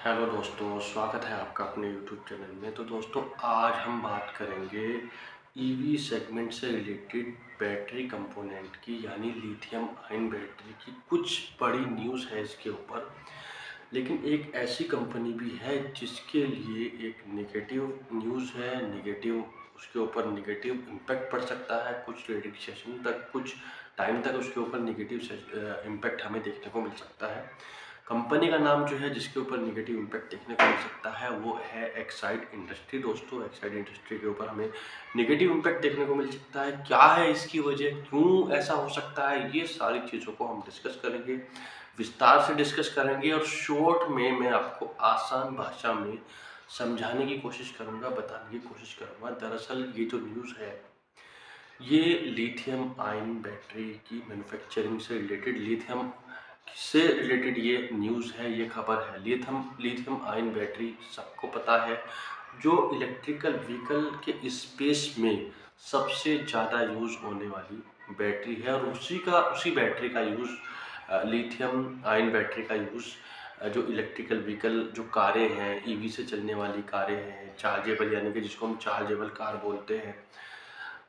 Hello दोस्तों, स्वागत है आपका अपने यूट्यूब चैनल में। तो दोस्तों, आज हम बात करेंगे ईवी सेगमेंट से रिलेटेड बैटरी कंपोनेंट की, यानी लिथियम आयन बैटरी की। कुछ बड़ी न्यूज़ है इसके ऊपर, लेकिन एक ऐसी कंपनी भी है जिसके लिए एक नेगेटिव न्यूज़ है। नेगेटिव उसके ऊपर नेगेटिव इम्पैक्ट पड़ सकता है। कुछ ट्रेडिंग सेशन तक, कुछ टाइम तक उसके ऊपर नेगेटिव इम्पैक्ट हमें देखने को मिल सकता है। कंपनी का नाम जो है जिसके ऊपर नेगेटिव इम्पैक्ट देखने को मिल सकता है वो है एक्साइड इंडस्ट्री। दोस्तों, एक्साइड इंडस्ट्री के ऊपर हमें नेगेटिव इम्पैक्ट देखने को मिल सकता है। क्या है इसकी वजह, क्यों ऐसा हो सकता है, ये सारी चीज़ों को हम डिस्कस करेंगे, विस्तार से डिस्कस करेंगे और शॉर्ट में मैं आपको आसान भाषा में समझाने की कोशिश करूँगा, बताने की कोशिश करूँगा। दरअसल ये जो न्यूज़ है ये लिथियम आयन बैटरी की मैन्युफैक्चरिंग से रिलेटेड, लिथियम से रिलेटेड ये न्यूज़ है, ये खबर है। लिथियम लिथियम आयन बैटरी सबको पता है, जो इलेक्ट्रिकल व्हीकल के स्पेस में सबसे ज़्यादा यूज़ होने वाली बैटरी है। और उसी बैटरी का यूज़, लिथियम आयन बैटरी का यूज़ जो इलेक्ट्रिकल व्हीकल, जो कारें हैं, ईवी से चलने वाली कारें हैं, चार्जेबल यानी कि जिसको हम चार्जेबल कार बोलते हैं,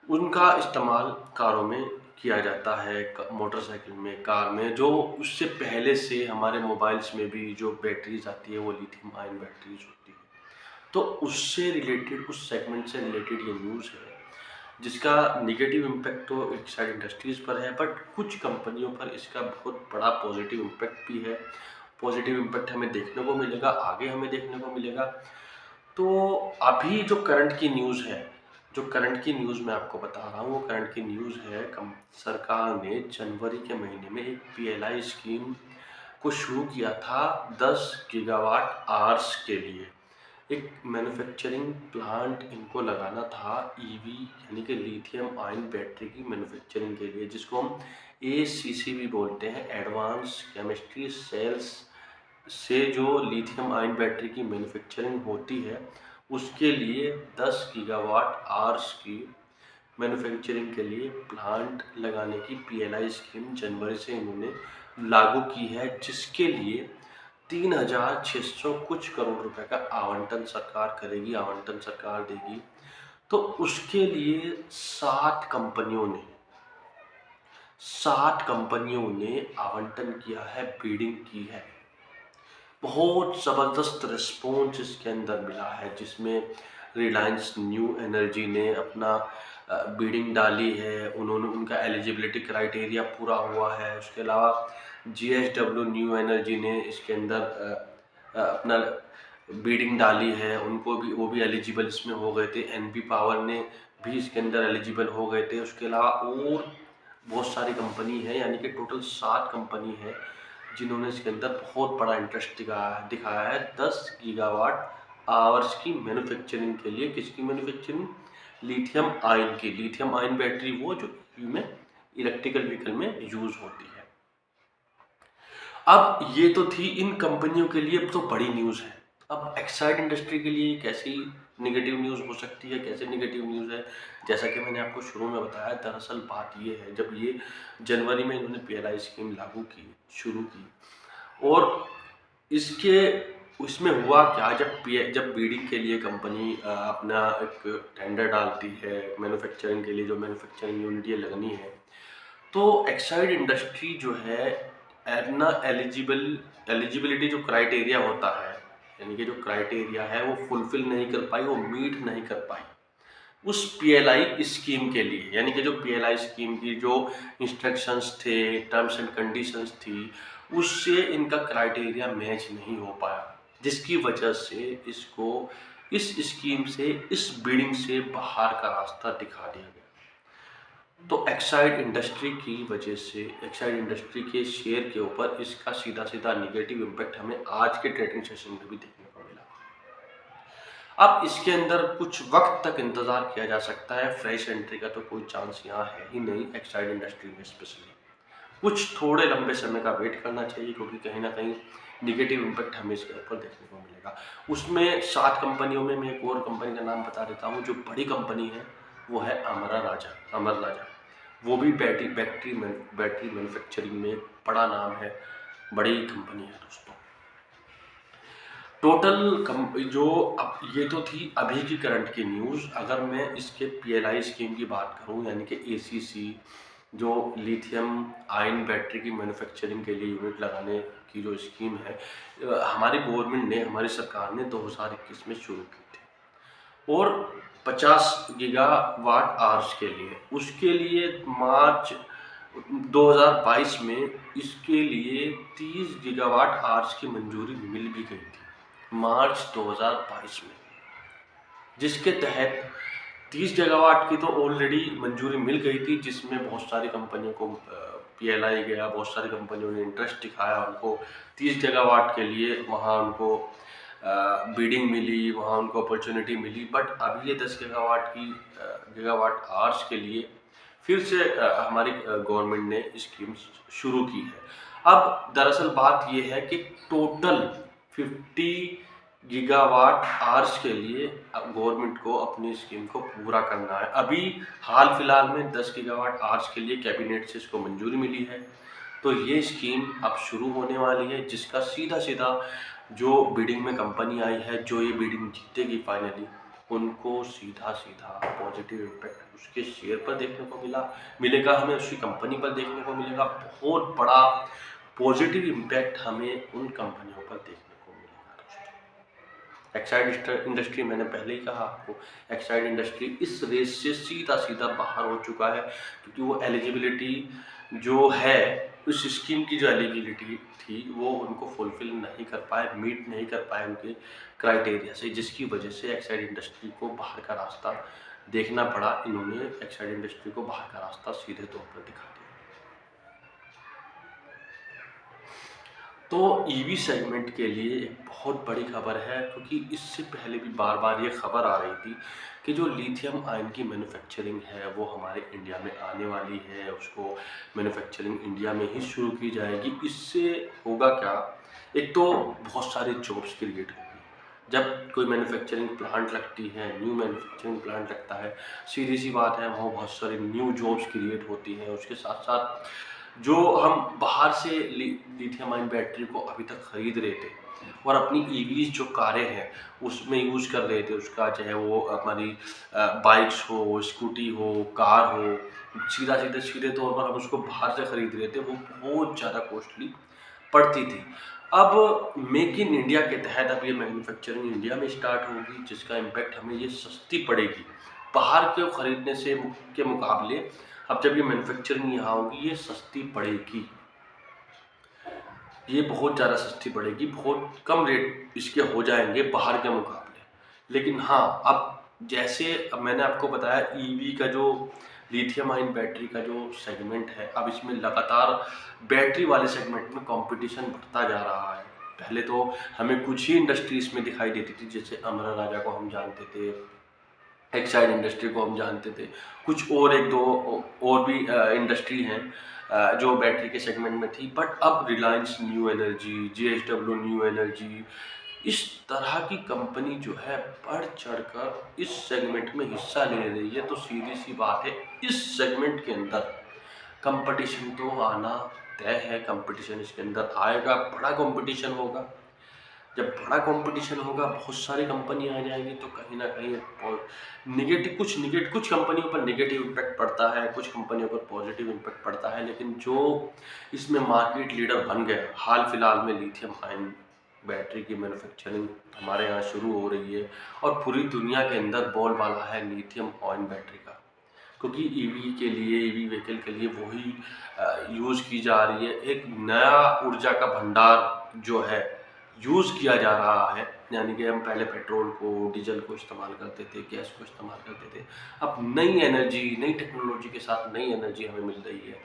उनका इस्तेमाल कारों में किया जाता है। मोटरसाइकिल में, कार में। जो उससे पहले से हमारे मोबाइल्स में भी जो बैटरीज आती है वो लिथियम आयन बैटरीज होती है। तो उससे रिलेटेड, उस सेगमेंट से रिलेटेड ये न्यूज़ है, जिसका नेगेटिव इम्पैक्ट तो एक्साइड इंडस्ट्रीज़ पर है, बट कुछ कंपनियों पर इसका बहुत बड़ा पॉजिटिव इम्पैक्ट भी है। पॉजिटिव इम्पैक्ट हमें देखने को मिलेगा, आगे हमें देखने को मिलेगा। तो अभी जो करंट की न्यूज़ है, जो करंट की न्यूज़ मैं आपको बता रहा हूँ, वो करंट की न्यूज़ है, सरकार ने जनवरी के महीने में एक पीएलआई स्कीम को शुरू किया था 10 गीगावाट आवर्स के लिए। एक मैन्युफैक्चरिंग प्लांट इनको लगाना था ईवी यानी कि लिथियम आयन बैटरी की मैन्युफैक्चरिंग के लिए, जिसको हम एसीसी भी बोलते हैं, एडवांस केमिस्ट्री सेल्स से जो लिथियम आयन बैटरी की मैन्युफैक्चरिंग होती है, उसके लिए 10 गीगावाट आवर्स की मैन्युफैक्चरिंग के लिए प्लांट लगाने की पीएलआई स्कीम जनवरी से इन्होंने लागू की है, जिसके लिए 3,600 कुछ करोड़ रुपए का आवंटन सरकार करेगी, आवंटन सरकार देगी। तो उसके लिए 7 कंपनियों ने आवंटन किया है, बीडिंग की है। बहुत ज़बरदस्त रिस्पॉन्स इसके अंदर मिला है, जिसमें रिलायंस न्यू एनर्जी ने अपना बीडिंग डाली है। उन्होंने, उनका एलिजिबिलिटी क्राइटेरिया पूरा हुआ है। उसके अलावा जीएसडब्ल्यू न्यू एनर्जी ने इसके अंदर अपना बीडिंग डाली है, उनको भी, वो भी एलिजिबल इसमें हो गए थे। एनपी पावर ने भी इसके अंदर एलिजिबल हो गए थे। उसके अलावा और बहुत सारी कंपनी है, यानी कि टोटल 7 कंपनी है जिन्होंने इसके अंदर बहुत बड़ा इंटरेस्ट दिखाया है 10 गीगावाट आवर्स की मैन्युफैक्चरिंग के लिए। किसकी मैन्युफैक्चरिंग? लिथियम आयन की। लिथियम आयन बैटरी वो जो में इलेक्ट्रिकल व्हीकल में यूज होती है। अब ये तो थी इन कंपनियों के लिए तो बड़ी न्यूज़ है। अब एक्साइड इंडस्ट्री के लिए कैसी नेगेटिव न्यूज़ हो सकती है, कैसे नेगेटिव न्यूज़ है? जैसा कि मैंने आपको शुरू में बताया, दरअसल बात ये है, जब ये जनवरी में इन्होंने पीएलआई स्कीम लागू की, शुरू की, और इसके उसमें हुआ क्या, जब बीडिंग के लिए कंपनी अपना एक टेंडर डालती है मैन्युफैक्चरिंग के लिए, जो मैन्युफैक्चरिंग यूनिट ये लगनी है, तो एक्साइड इंडस्ट्री जो है अपना एलिजिबिलिटी जो क्राइटेरिया होता है, यानी कि जो क्राइटेरिया है वो फुलफिल नहीं कर पाई, वो मीट नहीं कर पाई उस पीएलआई स्कीम के लिए। यानी कि जो पीएलआई स्कीम की जो इंस्ट्रक्शंस थे, टर्म्स एंड कंडीशंस थी, उससे इनका क्राइटेरिया मैच नहीं हो पाया, जिसकी वजह से इसको इस स्कीम से, इस बिडिंग से बाहर का रास्ता दिखा दिया गया। तो एक्साइड इंडस्ट्री की वजह से, एक्साइड इंडस्ट्री के शेयर के ऊपर इसका सीधा सीधा नेगेटिव इम्पैक्ट हमें आज के ट्रेडिंग सेशन में भी देखने को मिला। अब इसके अंदर कुछ वक्त तक इंतज़ार किया जा सकता है, फ्रेश एंट्री का तो कोई चांस यहाँ है ही नहीं एक्साइड इंडस्ट्री में। स्पेशली कुछ थोड़े लंबे समय का वेट करना चाहिए, क्योंकि कहीं ना कहीं निगेटिव इम्पैक्ट हमें इसके ऊपर देखने को मिलेगा। उसमें 7 कंपनियों में मैं एक और कंपनी का नाम बता देता हूँ, जो बड़ी कंपनी है, वो है अमर राजा। वो भी बैटरी मैन्युफैक्चरिंग में बड़ा नाम है, बड़ी कंपनी है दोस्तों। टोटल जो अब ये तो थी अभी की करंट की न्यूज़। अगर मैं इसके पीएलआई स्कीम की बात करूं, यानी कि एसीसी, जो लिथियम आयन बैटरी की मैन्युफैक्चरिंग के लिए यूनिट लगाने की जो स्कीम है, हमारी गवर्नमेंट ने, हमारी सरकार ने 2021 में शुरू की थी, और 50 गीगावाट आवर्स के लिए, उसके लिए मार्च 2022 में इसके लिए 30 गीगावाट आवर्स की मंजूरी मिल भी गई थी मार्च 2022 में, जिसके तहत 30 गीगावाट की तो ऑलरेडी मंजूरी मिल गई थी, जिसमें बहुत सारी कंपनियों को पीएलआई गया, बहुत सारी कंपनियों ने इंटरेस्ट दिखाया, उनको 30 गीगावाट के लिए वहाँ उनको बीडिंग मिली, वहाँ उनको अपॉर्चुनिटी मिली। बट अभी ये 10 गीगावाट आवर्स के लिए फिर से हमारी गवर्नमेंट ने स्कीम शुरू की है। अब दरअसल बात ये है कि टोटल 50 गीगावाट आवर्स के लिए गवर्नमेंट को अपनी स्कीम को पूरा करना है। अभी हाल फिलहाल में 10 गीगावाट आवर्स के लिए कैबिनेट से इसको मंजूरी मिली है, तो ये स्कीम अब शुरू होने वाली है, जिसका सीधा सीधा जो बिडिंग में कंपनी आई है, जो ये बिडिंग जीतेगी फाइनली, उनको सीधा सीधा पॉजिटिव इम्पैक्ट उसके शेयर पर देखने को मिलेगा, हमें उसकी कंपनी पर देखने को मिलेगा। बहुत बड़ा पॉजिटिव इम्पैक्ट हमें उन कंपनियों पर देखने को मिलेगा दोस्तों। एक्साइड इंडस्ट्री, मैंने पहले ही कहा आपको, एक्साइड इंडस्ट्री इस रेस से सीधा सीधा बाहर हो चुका है, क्योंकि वो एलिजिबिलिटी जो है, उस स्कीम की जो एलिजिबिलिटी थी, वो उनको फुलफिल नहीं कर पाए, मीट नहीं कर पाए उनके क्राइटेरिया से, जिसकी वजह से एक्साइड इंडस्ट्री को बाहर का रास्ता देखना पड़ा। इन्होंने एक्साइड इंडस्ट्री को बाहर का रास्ता सीधे तौर पर दिखा दिया। तो ईवी सेगमेंट के लिए एक बहुत बड़ी खबर है, क्योंकि इससे पहले भी बार बार ये खबर आ रही थी कि जो लिथियम आयन की मैन्युफैक्चरिंग है वो हमारे इंडिया में आने वाली है, उसको मैन्युफैक्चरिंग इंडिया में ही शुरू की जाएगी। इससे होगा क्या, एक तो बहुत सारे जॉब्स क्रिएट होंगे। जब कोई मैन्युफैक्चरिंग प्लांट लगती है, न्यू मैन्युफैक्चरिंग प्लांट लगता है, सीधी सी बात है, वहाँ बहुत सारी न्यू जॉब्स क्रिएट होती हैं। उसके साथ साथ जो हम बाहर से लिथियम आयन बैटरी को अभी तक खरीद रहे थे और अपनी ईवीज जो कारें हैं उसमें यूज़ कर रहे थे, उसका चाहे वो हमारी बाइक्स हो, स्कूटी हो, कार हो, सीधे तौर पर हम उसको बाहर से खरीद रहे थे, वो बहुत ज़्यादा कॉस्टली पड़ती थी। अब मेक इन इंडिया के तहत अब ये मैन्युफैक्चरिंग इंडिया में स्टार्ट होगी, जिसका इम्पैक्ट हमें ये सस्ती पड़ेगी बाहर के खरीदने से के मुकाबले। अब जब ये मैन्युफैक्चरिंग यहाँ होगी, ये सस्ती पड़ेगी, ये बहुत ज़्यादा सस्ती पड़ेगी, बहुत कम रेट इसके हो जाएंगे बाहर के मुकाबले। लेकिन हाँ, अब जैसे अब मैंने आपको बताया, ईवी का जो लिथियम आयन बैटरी का जो सेगमेंट है, अब इसमें लगातार बैटरी वाले सेगमेंट में कंपटीशन बढ़ता जा रहा है। पहले तो हमें कुछ ही इंडस्ट्रीज में दिखाई देती थी, जैसे अमरा राजा को हम जानते थे, एक्साइड इंडस्ट्री को हम जानते थे, कुछ और एक दो और भी इंडस्ट्री हैं जो बैटरी के सेगमेंट में थी। बट अब Reliance new energy, JSW new energy, इस तरह की कंपनी जो है बढ़ चढ़कर इस सेगमेंट में हिस्सा ले रही है। तो सीधी सी बात है, इस सेगमेंट के अंदर कंपटीशन तो आना तय है, कंपटीशन इसके अंदर आएगा, बड़ा कंपटीशन होगा। जब बड़ा कंपटीशन होगा, बहुत सारी कंपनी आ जाएंगी, तो कहीं ना कहीं कुछ कंपनियों पर नेगेटिव इम्पैक्ट पड़ता है, कुछ कंपनियों पर पॉजिटिव इम्पैक्ट पड़ता है। लेकिन जो इसमें मार्केट लीडर बन गए, हाल फिलहाल में लिथियम आयन बैटरी की मैन्युफैक्चरिंग हमारे यहाँ शुरू हो रही है, और पूरी दुनिया के अंदर बोलबाला है लिथियम आयन बैटरी का, क्योंकि ईवी के लिए, ईवी व्हीकल के लिए वही यूज़ की जा रही है। एक नया ऊर्जा का भंडार जो है यूज़ किया जा रहा है, यानी कि हम पहले पेट्रोल को, डीजल को इस्तेमाल करते थे, गैस को इस्तेमाल करते थे, अब नई एनर्जी, नई टेक्नोलॉजी के साथ नई एनर्जी हमें मिल रही है,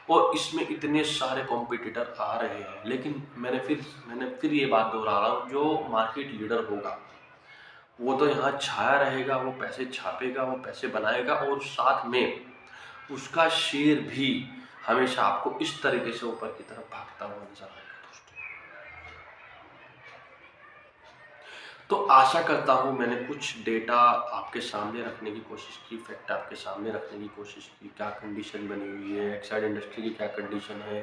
और इसमें इतने सारे कॉम्पिटिटर आ रहे हैं। लेकिन मैंने फिर ये बात दोहरा रहा हूँ, जो मार्केट लीडर होगा वो तो यहाँ छाया रहेगा, वो पैसे छापेगा, वो पैसे बनाएगा, और साथ में उसका शेयर भी हमेशा आपको इस तरीके से ऊपर की तरफ भागता हुआ नजर आएगा दोस्तों। तो आशा करता हूँ मैंने कुछ डेटा आपके सामने रखने की कोशिश की, फैक्ट आपके सामने रखने की कोशिश की, क्या कंडीशन बनी हुई है, एक्साइड इंडस्ट्री की क्या कंडीशन है,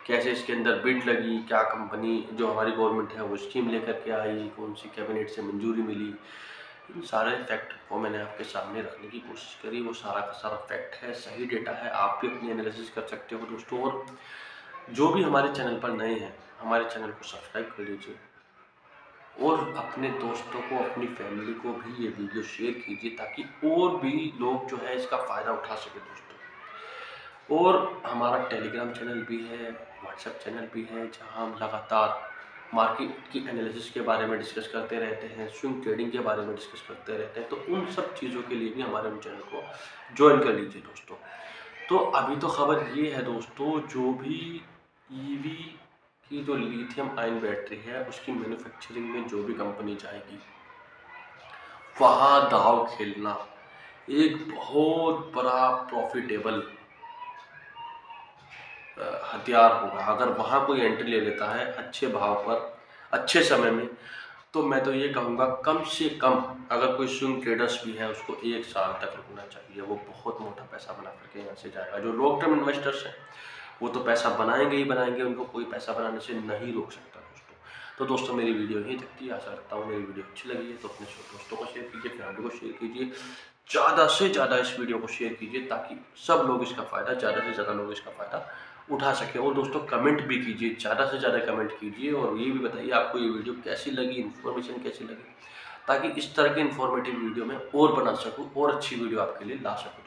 कैसे इसके अंदर बिड लगी, क्या कंपनी जो हमारी गवर्नमेंट है वो स्कीम लेकर के आई, कौन सी कैबिनेट से मंजूरी मिली, इन सारे फैक्ट को मैंने आपके सामने रखने की कोशिश करी। वो सारा का सारा फैक्ट है, सही डेटा है, आप भी अपनी एनालिसिस कर सकते हो दोस्तों। और जो भी हमारे चैनल पर नए हैं, हमारे चैनल को सब्सक्राइब कर लीजिए और अपने दोस्तों को, अपनी फैमिली को भी ये वीडियो शेयर कीजिए ताकि और भी लोग जो है इसका फ़ायदा उठा सके दोस्तों। और हमारा टेलीग्राम चैनल भी है, व्हाट्सएप चैनल भी है, जहां हम लगातार मार्केट की एनालिसिस के बारे में डिस्कस करते रहते हैं, स्विंग ट्रेडिंग के बारे में डिस्कस करते रहते हैं। तो उन सब चीज़ों के लिए भी हमारे उन चैनल को ज्वाइन कर लीजिए दोस्तों। तो अभी तो खबर ये है दोस्तों, जो भी ईवी की जो लिथियम आयन बैटरी है उसकी मैन्युफैक्चरिंग में जो भी कंपनी जाएगी, वहाँ दाव खेलना एक बहुत बड़ा प्रॉफिटेबल हथियार होगा। अगर वहाँ कोई एंट्री ले लेता है अच्छे भाव पर, अच्छे समय में, तो मैं तो ये कहूँगा कम से कम अगर कोई स्विंग ट्रेडर्स भी है उसको 1 साल तक रुकना चाहिए। वो बहुत मोटा पैसा बना करके यहाँ से जाएगा। जो लॉन्ग टर्म इन्वेस्टर्स हैं वो तो पैसा बनाएंगे ही बनाएंगे, उनको कोई पैसा बनाने से नहीं रोक सकता दोस्तों। तो दोस्तों मेरी वीडियो यहीं तक थी। आशा रखता हूँ मेरी वीडियो अच्छी लगी है तो अपने दोस्तों को शेयर कीजिए, फैमिली को शेयर कीजिए, ज़्यादा से ज़्यादा इस वीडियो को शेयर कीजिए ताकि सब लोग इसका फ़ायदा, ज़्यादा से ज़्यादा लोग इसका फ़ायदा उठा सके। और दोस्तों कमेंट भी कीजिए, ज़्यादा से ज़्यादा कमेंट कीजिए और ये भी बताइए आपको ये वीडियो कैसी लगी, इन्फॉर्मेशन कैसी लगी, ताकि इस तरह के इन्फॉर्मेटिव वीडियो मैं और बना सकूँ और अच्छी वीडियो आपके लिए ला सकूँ।